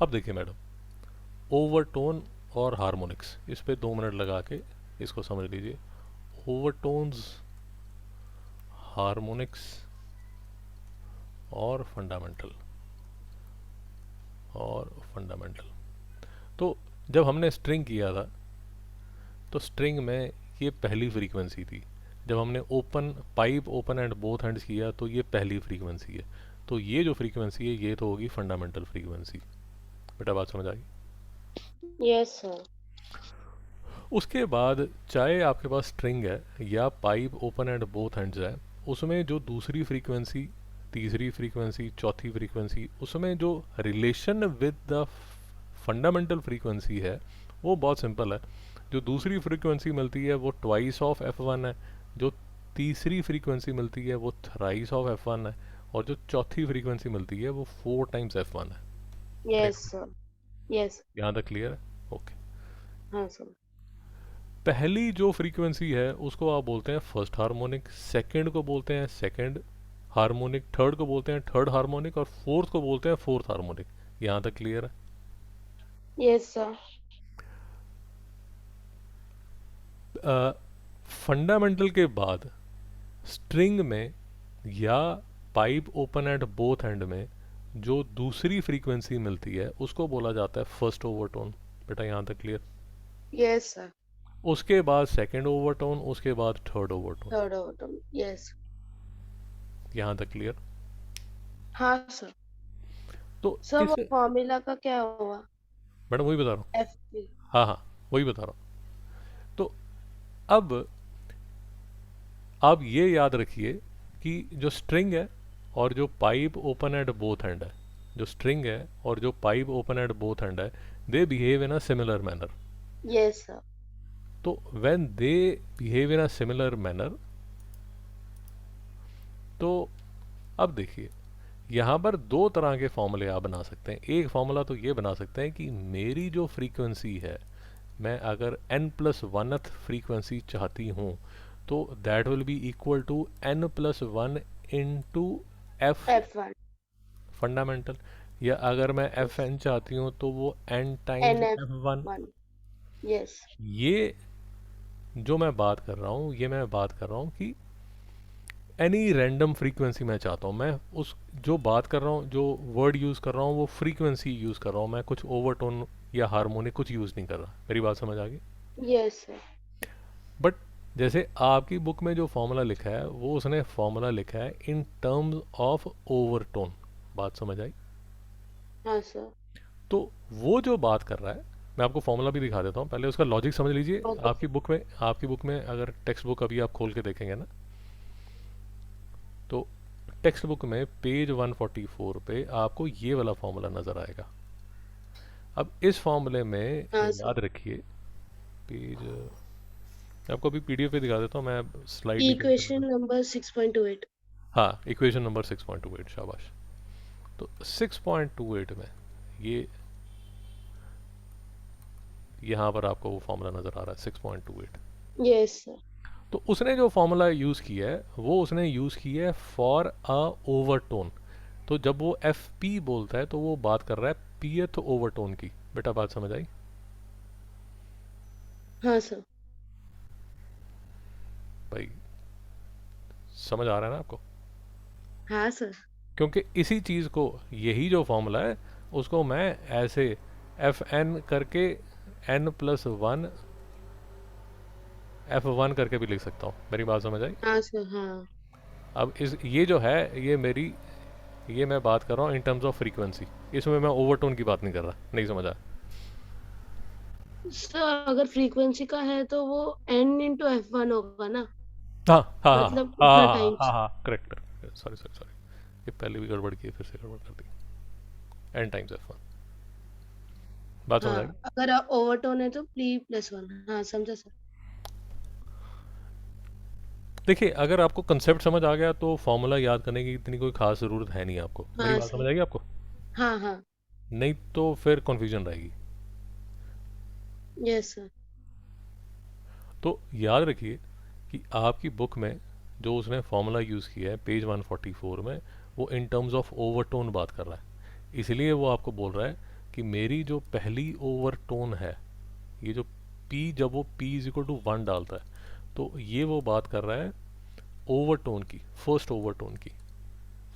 अब देखिए madam, overtone और हार्मोनिक्स, इस पे 2 मिनट लगा के इसको समझ लीजिए। ओवरटोन्स, हार्मोनिक्स और फंडामेंटल, और फंडामेंटल। तो जब हमने स्ट्रिंग किया था तो स्ट्रिंग में ये पहली फ्रीक्वेंसी थी। जब हमने open pipe open and both hands किया तो ये पहली फ्रीक्वेंसी है। तो ये जो फ्रीक्वेंसी है ये तो होगी फंडामेंटल फ्रीक्वेंसी। बेटा बात समझ आ गई? Yes sir. उसके बाद चाहे आपके पास स्ट्रिंग है या pipe open and both hands है, उसमें जो दूसरी फ्रीक्वेंसी, तीसरी फ्रीक्वेंसी, चौथी फ्रीक्वेंसी, उसमें जो relation with the fundamental frequency है वो बहुत सिंपल है। जो दूसरी फ्रीक्वेंसी मिलती है वो ट्वाइस ऑफ F1 है, जो तीसरी फ्रीक्वेंसी मिलती है वो थ्राइस ऑफ F1 है, और जो चौथी फ्रीक्वेंसी मिलती है वो 4 टाइम्स F1 है। Yes correct? सर। यस। यहाँ तक क्लियर है? ओके। हाँ सर। पहली जो फ्रीक्वेंसी है उसको आप बोलते हैं फर्स्ट हार्मोनिक, सेकंड को बोलते हैं सेकंड हार्मोनिक, थर्ड को बोलते हैं थर्ड हार्मोनिक, और फोर्थ को बोलते हैं फोर्थ हार्मोनिक। यहाँ तक क्लियर यस सर। है? फंडामेंटल के बाद स्ट्रिंग में या pipe open at both and में जो दूसरी फ्रीक्वेंसी मिलती है उसको बोला जाता है फर्स्ट ओवरटोन। बेटा यहाँ तक क्लियर? Yes sir. उसके बाद सेकंड ओवरटोन, उसके बाद third overtone. Third autumn. Yes. यहाँ तक क्लियर? हाँ सर। तो सर इस, वो फॉर्मूला का क्या हुआ? मैडम वही बता रहा हूँ। F P. हाँ हाँ, वही बता रहा हूँ। तो अब आप ये याद रखिए कि जो स्ट्रिंग है और जो pipe open at both end है, जो स्ट्रिंग है और जो pipe open at both end है, they behave in a similar manner. Yes sir. तो when they behave in a similar manner, तो अब देखिए यहाँ पर दो तरह के फॉर्मूले आप बना सकते हैं। एक फॉर्मूला तो ये बना सकते हैं कि मेरी जो फ्रीक्वेंसी है, मैं अगर n+1th फ्रीक्वेंसी चाहती हूँ तो that will be equal to n+1 into F F one. Fundamental. या अगर मैं एफ यस। एन चाहती हूँ तो वो n N times F F1। One. Yes. ये जो मैं बात कर रहा हूँ, ये मैं बात कर रहा हूँ कि एनी रैंडम फ्रीक्वेंसी मैं चाहता हूँ, मैं उस जो बात कर रहा हूँ, जो वर्ड यूज़ कर रहा हूँ वो फ्रीक्वेंसी यूज़ कर रहा हूँ, मैं कुछ ओवरटोन या हार्मोनिक कुछ यूज़ नहीं कर रहा। मेरी बात समझ आ गई? Yes sir. बट जैसे आपकी बुक में जो फॉर्मूला लिखा है वो उसने फॉर्मूला लिखा है इन टर्म्स ऑफ ओवरटोन। बात समझ आई? हाँ सर। तो वो जो बात कर रहा है, मैं आपको फॉर्मूला भी दिखा देता हूँ, पहले उसका लॉजिक समझ लीजिए। ओके आपकी सर। बुक में, आपकी बुक में अगर टेक्स्ट बुक अभी आप खोल के देखेंगे ना, तो टेक्स्ट बुक में पेज 144 पे आपको ये वाला फॉर्मूला नज़र आएगा। अब इस फॉर्मूले में हाँ सर। याद रखिए, पेज, मैं आपको अभी पीडीएफ पे दिखा देता हूँ, मैं स्लाइड नीचे नीचे इक्वेशन बता। नंबर 6.28। हाँ, इक्वेशन नंबर 6.28, शाबाश। तो 6.28 में ये यहाँ पर आपको वो फॉर्मूला नज़र आ रहा है 6.28। Yes sir. तो उसने जो फॉर्मूला यूज़ किया है वो उसने यूज़ किया है फॉर अ ओवरटोन। तो जब वो एफ पी बोलता है तो वो बात कर रहा है पीएथ ओवरटोन की। बेटा बात समझ आई? हाँ सर। भाई समझ आ रहा है ना आपको? हाँ सर। क्योंकि इसी चीज़ को, यही जो फॉर्मूला है उसको मैं ऐसे एफ एन करके n+1 F1 करके भी लिख सकता हूँ। मेरी बात समझ आई? हाँ सर। हाँ अब इस ये जो है ये मेरी, ये मैं बात कर रहा हूँ इन टर्म्स ऑफ फ्रीक्वेंसी। इसमें मैं ओवरटोन की बात नहीं कर रहा। नहीं समझा? सर, अगर फ्रीक्वेंसी का है तो वो n इंटू एफ वन होगा ना? हाँ हाँ हाँ मतलब हाँ उतना हाँ हाँ टाइम्स। हाँ, correct correct, sorry sorry sorry, ये पहले भी गड़बड़ की है, फिर से गड़बड़ कर दी। N times F1। बात समझ आ गई? हाँ, अगर ओवरटोन है तो p+1। हाँ समझा सर। देखिए अगर आपको कंसेप्ट समझ आ गया तो फॉर्मूला याद करने की इतनी कोई खास ज़रूरत है नहीं आपको। मेरी हाँ बात सर। समझ आएगी आपको? हाँ हाँ। नहीं तो फिर कन्फ्यूजन रहेगी। Yes sir. तो याद रखिए कि आपकी बुक में जो उसने फॉर्मूला यूज़ किया है पेज 144 में, वो इन टर्म्स ऑफ ओवरटोन बात कर रहा है। इसलिए वो आपको बोल रहा है कि मेरी जो पहली ओवरटोन है, ये जो पी, जब वो पी इज इक्वल टू 1 डालता है, तो ये वो बात कर रहा है ओवरटोन की, फर्स्ट ओवरटोन की,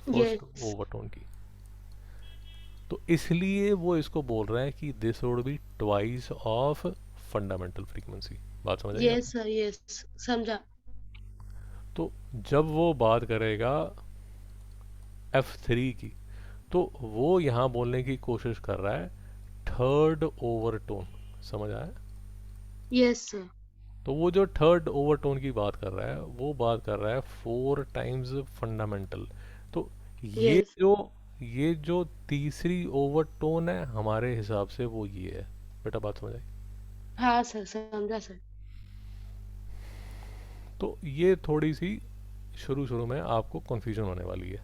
फर्स्ट यस ओवरटोन की। तो इसलिए वो इसको बोल रहा है कि this would be twice of fundamental frequency. बात समझ आई यस आपको? सर, यस समझा। तो जब वो बात करेगा F3 की, तो वो यहाँ बोलने की कोशिश कर रहा है थर्ड ओवरटोन। समझ आया? Yes sir. तो वो जो थर्ड ओवरटोन की बात कर रहा है, वो बात कर रहा है 4 टाइम्स फंडामेंटल। तो ये यस। जो ये जो तीसरी ओवरटोन है हमारे हिसाब से, वो ये है। बेटा बात समझ आई? हाँ सर, समझा सर। तो ये थोड़ी सी शुरू शुरू में आपको कन्फ्यूजन होने वाली है।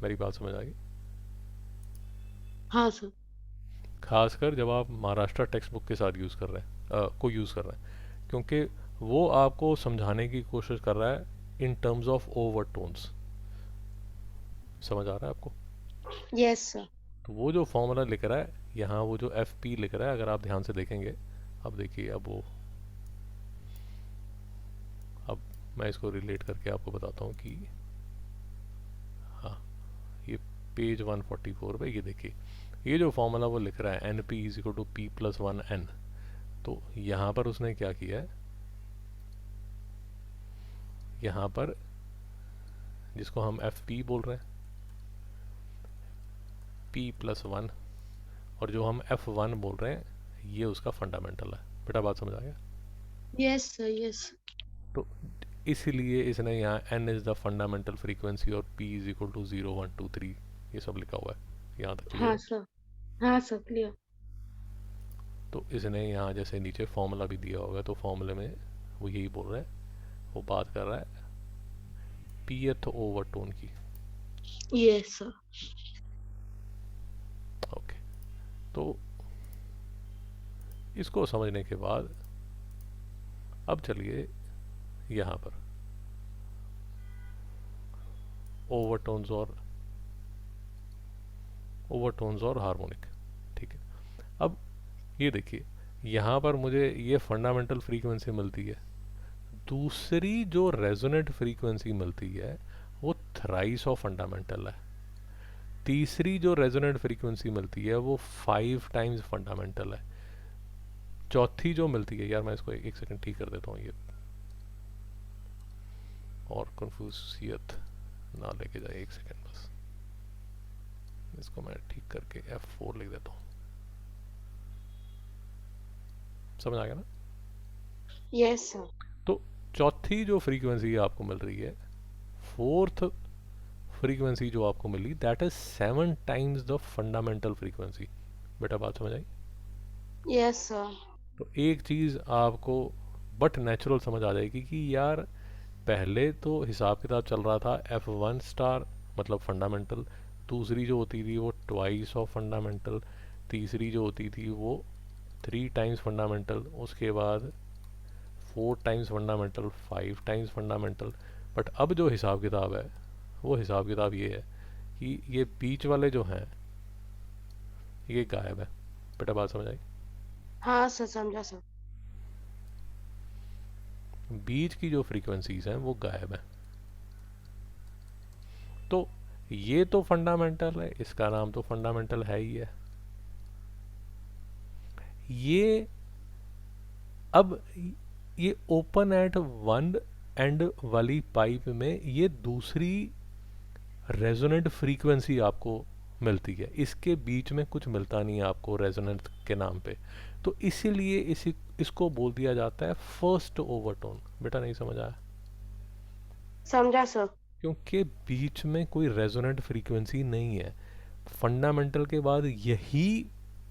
मेरी बात समझ आ गई? हाँ सर। खासकर जब आप महाराष्ट्र टेक्स्ट बुक के साथ यूज़ कर रहे हैं, को यूज़ कर रहे हैं, क्योंकि वो आपको समझाने की कोशिश कर रहा है इन टर्म्स ऑफ ओवरटोन्स। समझ आ रहा है आपको? Yes sir. तो वो जो फॉर्मूला लिख रहा है यहाँ, वो जो एफ पी लिख रहा है, अगर आप ध्यान से देखेंगे, अब देखिए, अब मैं इसको रिलेट करके आपको बताता हूँ कि, हाँ, ये पेज 144 पे, ये देखिए, ये जो फॉर्मूला वो लिख रहा है N P is equal to P plus one N. तो यहाँ पर उसने क्या किया है, यहाँ पर जिसको हम एफ पी बोल रहे हैं, पी प्लस वन, और जो हम एफ वन बोल रहे हैं, ये उसका फंडामेंटल है। बेटा बात समझ आ गया? Yes sir, yes. तो इसीलिए इसने यहाँ N is the fundamental frequency और पी इज इक्वल टू 0 1 2 3 ये सब लिखा हुआ है। यहाँ तक क्लियर हाँ है? सर। हाँ सर, क्लियर। तो इसने यहाँ जैसे नीचे फॉर्मूला भी दिया होगा, तो फॉर्मूले में वो यही बोल रहा है, वो बात कर रहा है पीएथ ओवरटोन की। Yes sir. ओके। तो इसको समझने के बाद अब चलिए यहाँ पर ओवरटोन्स और हार्मोनिक। ठीक है। अब ये देखिए, यहाँ पर मुझे ये फंडामेंटल फ्रीक्वेंसी मिलती है, दूसरी जो रेजोनेंट फ्रीक्वेंसी मिलती है वो थ्राइस ऑफ फंडामेंटल है, तीसरी जो रेजोनेंट फ्रीक्वेंसी मिलती है वो 5 टाइम्स फंडामेंटल है, चौथी जो मिलती है, यार मैं इसको एक सेकंड ठीक कर देता हूँ, ये और कंफ्यूजियत ना लेके जाए, एक सेकंड बस, इसको मैं ठीक करके F4 लिख देता हूँ। समझ आ गया ना? Yes sir. तो चौथी जो फ्रीक्वेंसी आपको मिल रही है, फोर्थ फ्रीक्वेंसी जो आपको मिली, that is 7 times the fundamental frequency. बेटा बात समझ आई? Yes sir. तो एक चीज़ आपको बट नेचुरल समझ आ जाएगी कि यार, पहले तो हिसाब किताब चल रहा था F1 स्टार मतलब फंडामेंटल, दूसरी जो होती थी वो ट्वाइस ऑफ फंडामेंटल, तीसरी जो होती थी वो 3 टाइम्स फंडामेंटल, उसके बाद 4 times fundamental, 5 times fundamental. But अब जो हिसाब किताब है, वो हिसाब किताब ये है कि ये बीच वाले जो हैं ये गायब है। बेटा बात समझ आई? हाँ सर, समझा सर। बीच की जो फ्रीक्वेंसीज हैं वो गायब है। तो ये तो फंडामेंटल है, इसका नाम तो फंडामेंटल है ही है। ये अब ये ओपन एट वन एंड वाली पाइप में ये दूसरी रेजोनेंट फ्रीक्वेंसी आपको मिलती है, इसके बीच में कुछ मिलता नहीं है आपको रेजोनेंट के नाम पे। तो इसीलिए इसको बोल दिया जाता है फर्स्ट ओवरटोन। बेटा नहीं समझ आया? समझा सर। क्योंकि बीच में कोई रेजोनेंट फ्रीक्वेंसी नहीं है, फंडामेंटल के बाद यही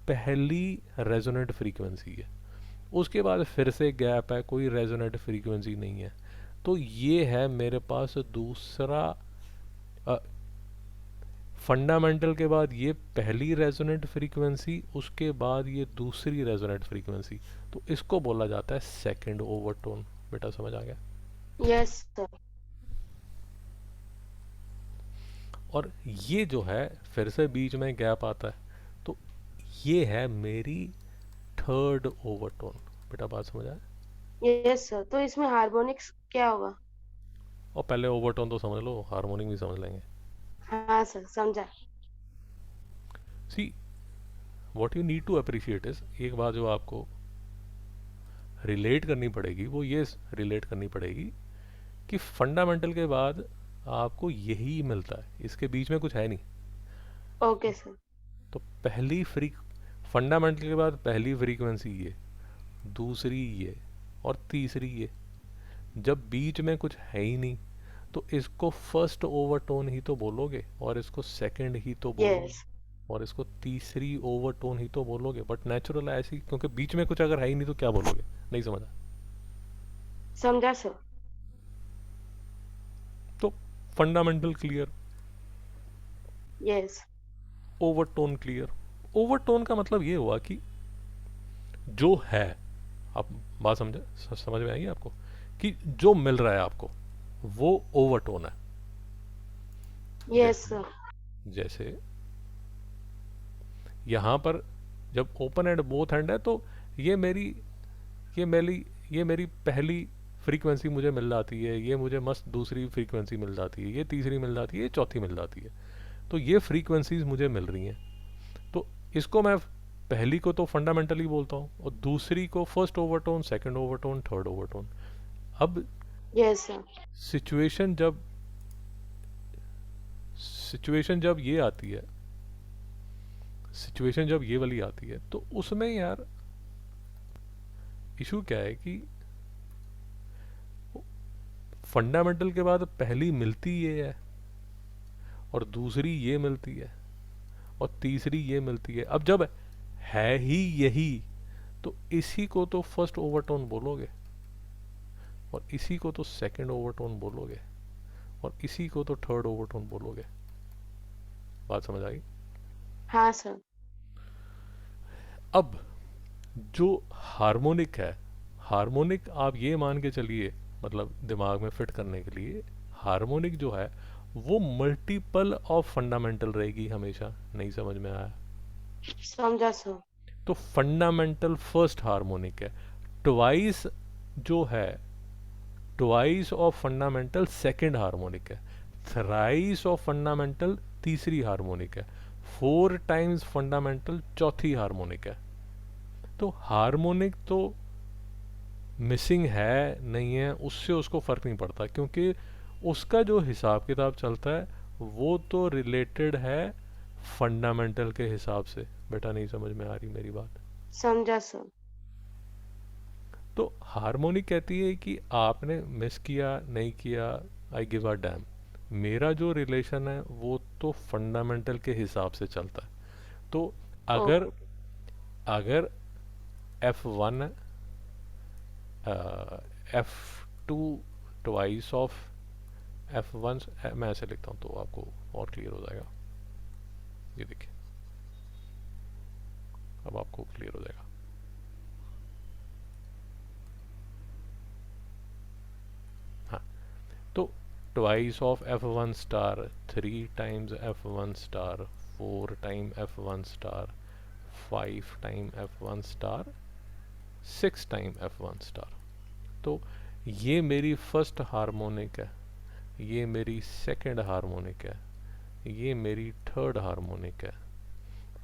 पहली रेजोनेंट फ्रीक्वेंसी है, उसके बाद फिर से गैप है, कोई रेजोनेंट फ्रीक्वेंसी नहीं है। तो ये है मेरे पास दूसरा, फंडामेंटल के बाद ये पहली रेजोनेंट फ्रीक्वेंसी, उसके बाद ये दूसरी रेजोनेंट फ्रीक्वेंसी। तो इसको बोला जाता है सेकंड ओवरटोन। बेटा समझ आ गया? Yes sir. और ये जो है फिर से बीच में गैप आता है, तो ये है मेरी थर्ड ओवरटोन। बेटा बात समझ आया? यस सर, तो इसमें हार्मोनिक्स क्या होगा? और पहले ओवरटोन तो समझ लो, हार्मोनिक भी समझ लेंगे। हाँ सर, समझा। See, what you need to appreciate is, एक बात जो आपको रिलेट करनी पड़ेगी वो ये रिलेट करनी पड़ेगी कि फंडामेंटल के बाद आपको यही मिलता है, इसके बीच में कुछ है नहीं। Okay sir. तो पहली फ्रीक फंडामेंटल के बाद पहली फ्रीक्वेंसी ये, दूसरी ये, और तीसरी ये। जब बीच में कुछ है ही नहीं तो इसको फर्स्ट ओवरटोन ही तो बोलोगे, और इसको सेकंड ही तो बोलोगे, यस, और इसको तीसरी ओवरटोन ही तो बोलोगे। बट नेचुरल है ऐसी, क्योंकि बीच में कुछ अगर है ही नहीं तो क्या बोलोगे? नहीं समझा? समझा सर। तो fundamental clear, yes. Overtone clear. Overtone का मतलब ये हुआ कि जो है, आप बात समझ में आई आपको, कि जो मिल रहा है आपको वो ओवरटोन है। यस जैसे सर। जैसे यहाँ पर जब ओपन एंड बोथ हैंड है तो ये मेरी ये मेरी ये मेरी पहली फ्रीक्वेंसी मुझे मिल जाती है, ये मुझे मस्त दूसरी फ्रीक्वेंसी मिल जाती है, ये तीसरी मिल जाती है, ये चौथी मिल जाती है। तो ये फ्रीक्वेंसीज मुझे मिल रही हैं। तो इसको मैं पहली को तो फंडामेंटली बोलता हूँ, और दूसरी को first overtone, second overtone, third overtone. अब यस सर। सिचुएशन जब सिचुएशन जब ये आती है सिचुएशन जब ये वाली आती है तो उसमें यार इशू क्या है कि फंडामेंटल के बाद पहली मिलती ये है, और दूसरी ये मिलती है, और तीसरी ये मिलती है। अब जब है ही यही तो इसी को तो फर्स्ट ओवरटोन बोलोगे, और इसी को तो सेकंड ओवरटोन बोलोगे, और इसी को तो थर्ड ओवरटोन बोलोगे। बात समझ आई? हाँ सर। अब जो हार्मोनिक है, हार्मोनिक आप ये मान के चलिए, मतलब दिमाग में फिट करने के लिए, हार्मोनिक जो है वो मल्टीपल ऑफ फंडामेंटल रहेगी हमेशा। नहीं समझ में आया? समझा सर। तो फंडामेंटल फर्स्ट हार्मोनिक है, ट्वाइस जो है, twice of fundamental second harmonic है, थ्राइस ऑफ फंडामेंटल तीसरी हार्मोनिक है, फोर टाइम्स फंडामेंटल चौथी हार्मोनिक है। तो हार्मोनिक तो मिसिंग है नहीं है उससे उसको फ़र्क नहीं पड़ता, क्योंकि उसका जो हिसाब किताब चलता है वो तो रिलेटेड है फंडामेंटल के हिसाब से। बेटा नहीं समझ में आ रही मेरी बात? समझा सर। तो हार्मोनिक कहती है कि आपने मिस किया नहीं किया, आई गिव अ डैम। मेरा जो रिलेशन है वो तो फंडामेंटल के हिसाब से चलता है। तो अगर ओके। अगर F1 F2 twice of F1, मैं ऐसे लिखता हूँ तो आपको और क्लियर हो जाएगा। ये देखिए, अब आपको क्लियर हो जाएगा। हाँ, तो twice of F1 star, three times F1 star, four time F1 star, five time F1 star, six time F1 star. तो ये मेरी फर्स्ट हार्मोनिक है, ये मेरी सेकंड हार्मोनिक है, ये मेरी थर्ड हार्मोनिक है,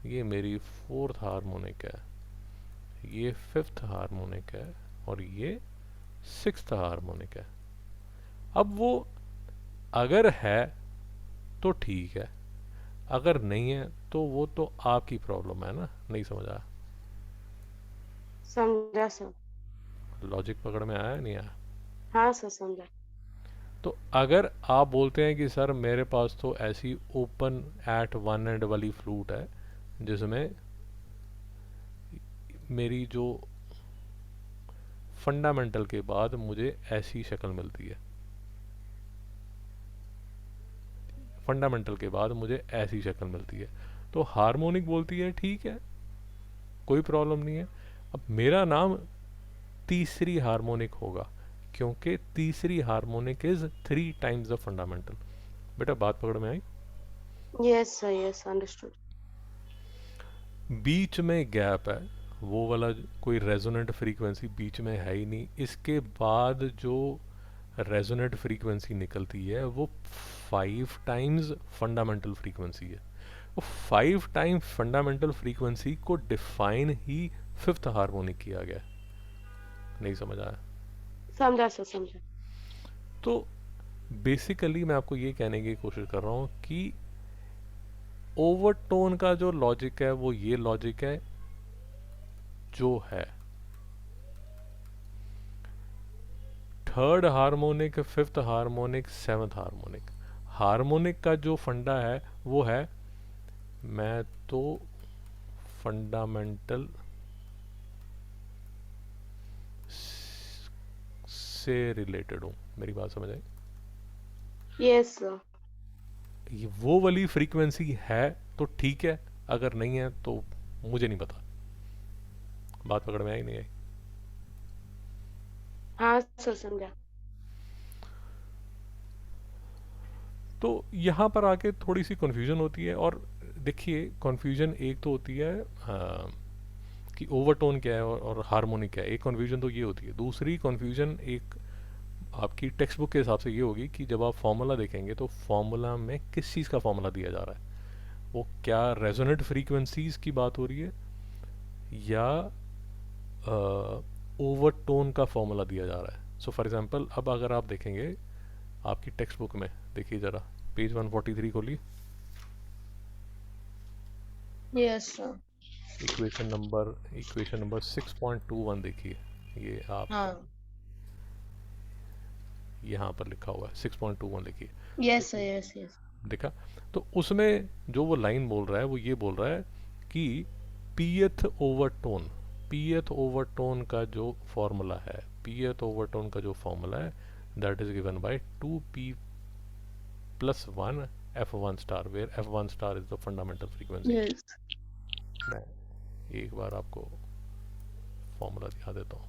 ये मेरी फोर्थ हार्मोनिक है, ये फिफ्थ हार्मोनिक है, और ये सिक्स्थ हार्मोनिक है। अब वो अगर है तो ठीक है, अगर नहीं है तो वो तो आपकी प्रॉब्लम है ना। नहीं समझा? समझा सर। लॉजिक पकड़ में आया नहीं आया? हाँ सर, समझा। तो अगर आप बोलते हैं कि सर मेरे पास तो ऐसी ओपन एट वन एंड वाली फ्लूट है जिसमें मेरी जो फंडामेंटल के बाद मुझे ऐसी शक्ल मिलती है, फंडामेंटल के बाद मुझे ऐसी शक्ल मिलती है, तो हार्मोनिक बोलती है ठीक है, कोई प्रॉब्लम नहीं है। अब मेरा नाम तीसरी हार्मोनिक होगा, क्योंकि तीसरी harmonic is three times the fundamental. बेटा बात पकड़ में आई? Yes sir, yes, understood. बीच में गैप है, वो वाला कोई रेजोनेंट फ्रीक्वेंसी बीच में है ही नहीं। इसके बाद जो रेजोनेंट फ्रीक्वेंसी निकलती है वो 5 टाइम्स फंडामेंटल फ्रीक्वेंसी है। वो 5 टाइम फंडामेंटल फ्रीक्वेंसी को डिफाइन ही फिफ्थ हार्मोनिक किया गया है। नहीं समझ आया? समझा सर, समझा। तो बेसिकली मैं आपको ये कहने की कोशिश कर रहा हूँ कि ओवरटोन का जो लॉजिक है वो ये लॉजिक है जो है third harmonic, fifth harmonic, seventh harmonic. Harmonic का जो फंडा है वो है, मैं तो फंडामेंटल से रिलेटेड हूँ। मेरी बात समझ आई? Yes sir. ये वो वाली फ्रीक्वेंसी है तो ठीक है, अगर नहीं है तो मुझे नहीं पता। बात पकड़ में आई नहीं आई? हाँ सर, समझा। तो यहाँ पर आके थोड़ी सी कन्फ्यूजन होती है। और देखिए, कन्फ्यूजन एक तो होती है कि ओवरटोन क्या है और हार्मोनिक क्या है, एक कन्फ्यूजन तो ये होती है। दूसरी कन्फ्यूजन एक आपकी टेक्स्ट बुक के हिसाब से ये होगी कि जब आप फॉर्मूला देखेंगे तो फॉर्मूला में किस चीज़ का फॉर्मूला दिया जा रहा है। वो क्या रेजोनेंट फ्रीक्वेंसीज की बात हो रही है या ओवरटोन का फॉर्मूला दिया जा रहा है। सो फॉर एग्जांपल, अब अगर आप देखेंगे आपकी टेक्स्ट बुक में, देखिए ज़रा पेज 143 खोलिए। Yes sir. इक्वेशन नंबर 6.21 देखिए। ये आप हाँ। यहाँ पर लिखा हुआ है 6.21 लिखिए। तो यस सर, यस यस। देखा? तो उसमें जो वो लाइन बोल रहा है वो ये बोल रहा है कि पीएथ ओवरटोन, पीएथ ओवरटोन का जो फॉर्मूला है, पीएथ ओवरटोन का जो फॉर्मूला है, that is given by 2p plus 1 f1 star, where f1 star is the fundamental frequency. Yes. मैं एक बार आपको फॉर्मूला दिखा देता हूँ।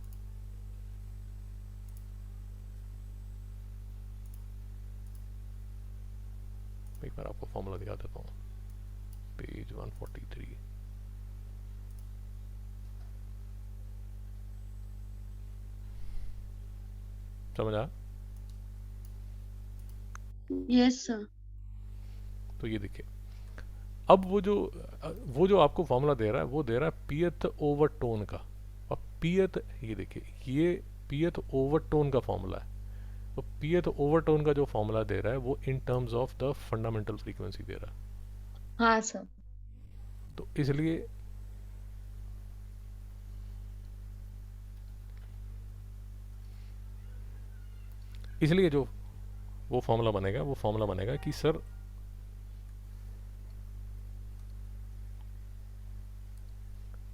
एक बार आपको फॉर्मूला दिखा देता हूँ, पेज 143। समझ आया? Yes sir. तो ये देखिए, अब वो जो आपको फॉर्मूला दे रहा है वो दे रहा है पीएथ ओवरटोन का। और पीएथ, ये देखिए, ये पीएथ ओवरटोन का फॉर्मूला है। तो पीएथ ओवरटोन का जो फॉर्मूला दे रहा है वो in terms of the fundamental frequency दे रहा है। हाँ सर। तो इसलिए इसलिए जो वो फॉर्मूला बनेगा वो फॉर्मूला बनेगा कि सर,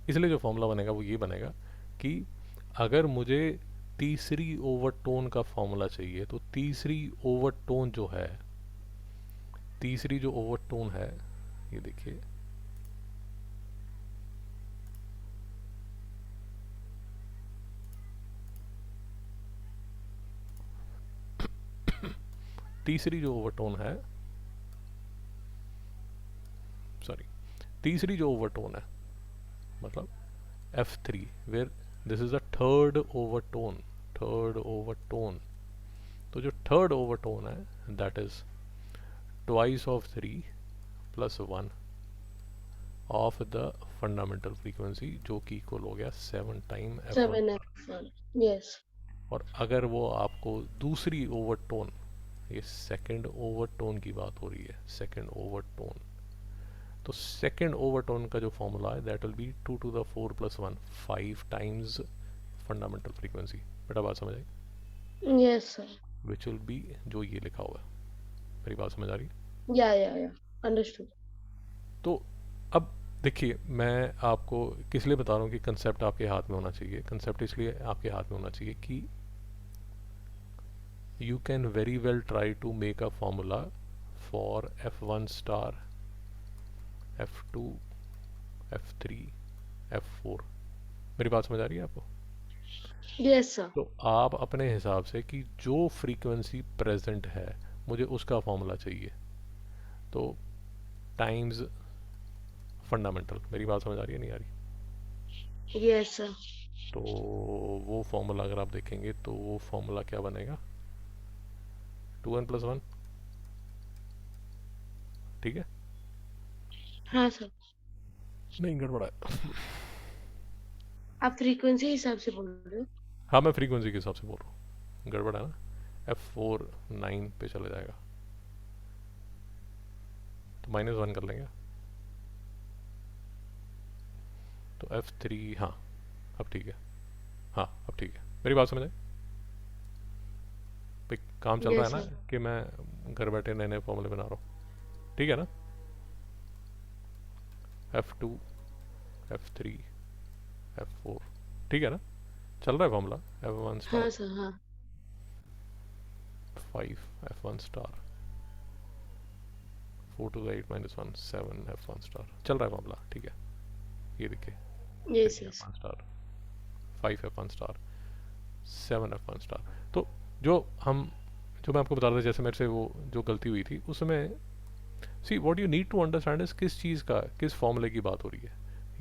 इसलिए जो फॉर्मूला बनेगा वो ये बनेगा कि अगर मुझे तीसरी ओवरटोन का फॉर्मूला चाहिए तो तीसरी ओवरटोन जो है, तीसरी जो ओवरटोन है, ये देखिए, तीसरी जो ओवरटोन है, सॉरी, तीसरी जो ओवरटोन है मतलब F3, where this is the third overtone, third overtone. तो जो थर्ड ओवरटोन है that is twice of 3 plus 1 of the fundamental frequency, जो कि इक्वल हो गया 7 time F1 7 star. F1। Yes. और अगर वो आपको दूसरी ओवरटोन, ये सेकंड ओवरटोन की बात हो रही है, सेकंड ओवरटोन, तो सेकंड ओवरटोन का जो फॉर्मूला है that will be 2 to the 4 plus 1, 5 times fundamental frequency. बेटा बात समझ आई? Yes sir. Which will be जो ये लिखा हुआ है। मेरी बात समझ आ रही है? या अंडरस्टूड। तो अब देखिए, मैं आपको किस लिए बता रहा हूँ कि कंसेप्ट आपके हाथ में होना चाहिए। कंसेप्ट इसलिए आपके हाथ में होना चाहिए कि you can very well try to make a formula for F1 star, F2, F3, F4। मेरी बात समझ आ रही है आपको? Yes sir. तो आप अपने हिसाब से कि जो फ्रीक्वेंसी प्रेजेंट है मुझे उसका फॉर्मूला चाहिए, तो टाइम्स फंडामेंटल। मेरी बात समझ आ रही है नहीं आ रही? Yes sir. तो वो फॉर्मूला अगर आप देखेंगे तो वो फॉर्मूला क्या बनेगा, 2n+1। ठीक है? हाँ सर। नहीं गड़बड़ा है। आप फ्रीक्वेंसी हिसाब से बोल रहे हो? हाँ मैं फ्रीक्वेंसी के हिसाब से बोल रहा हूँ, गड़बड़ा है ना। F4 9 पे चला जाएगा, तो -1 कर लेंगे। तो F3, हाँ अब ठीक है। हाँ अब ठीक है, मेरी बात समझ आई? भाई काम चल रहा है यस ना सर। कि मैं घर बैठे नए नए फॉर्मूले बना रहा हूँ, ठीक है ना? F2, F3, F4, ठीक है ना? चल रहा है फॉर्मूला। F1 हाँ स्टार, सर। हाँ। 5 F1 star, 4 to the 8 -1 7 F1 star, चल रहा है फॉर्मूला, ठीक है? ये देखिए, yes 3 yes. F1 star, 5 F1 star, 7 F1 star. तो जो हम जो मैं आपको बता रहा था, जैसे मेरे से वो जो गलती हुई थी उसमें, see what you need to understand is किस चीज़ का, किस फॉर्मूले की बात हो रही है।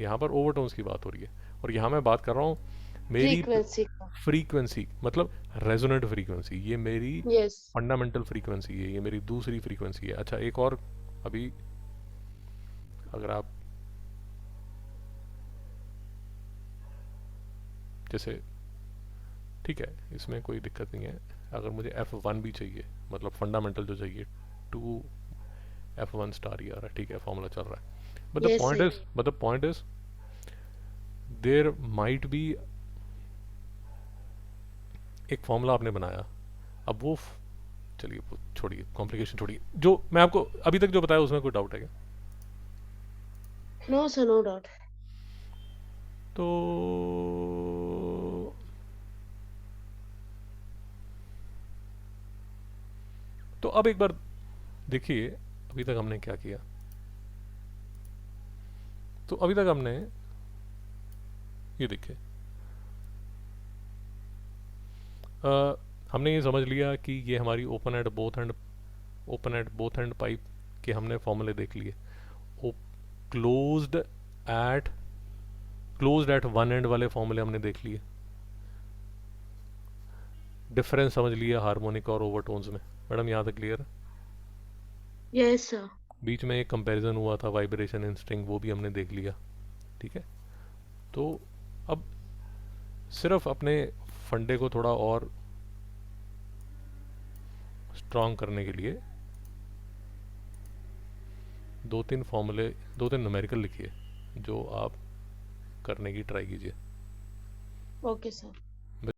यहाँ पर ओवरटोन्स की बात हो रही है, और यहाँ मैं बात कर रहा हूँ मेरी फ्रीक्वेंसी का। फ्रीक्वेंसी, मतलब रेजोनेंट फ्रीक्वेंसी, ये मेरी यस। फंडामेंटल फ्रीक्वेंसी है, ये मेरी दूसरी फ्रीक्वेंसी है। अच्छा एक और, अभी अगर आप जैसे, ठीक है इसमें कोई दिक्कत नहीं है, अगर मुझे F1 भी चाहिए, मतलब फंडामेंटल जो चाहिए, 2 F1 स्टार ही आ रहा है, ठीक है फॉर्मूला चल रहा है। Yes sir. But the point is there might be एक फॉर्मूला आपने बनाया, अब वो चलिए वो छोड़िए, कॉम्प्लिकेशन छोड़िए, जो मैं आपको अभी तक जो बताया उसमें कोई डाउट है क्या? No sir, no doubt. तो अब एक बार देखिए, अभी तक हमने क्या किया। तो अभी तक हमने ये देखिए, हमने ये समझ लिया कि ये हमारी open at both and pipe के हमने फॉर्मूले देख लिए। Closed eight closed eight one and वाले फॉर्मूले हमने देख लिए। डिफरेंस समझ लिया हार्मोनिक और ओवरटोन्स में। मैडम यहाँ तक क्लियर है? Yes sir. बीच में एक कंपैरिजन हुआ था वाइब्रेशन इन स्ट्रिंग, वो भी हमने देख लिया, ठीक है? तो अब सिर्फ अपने फंडे को थोड़ा और स्ट्रॉन्ग करने के लिए दो तीन न्यूमेरिकल लिखिए, जो आप करने की ट्राई कीजिए। Okay sir.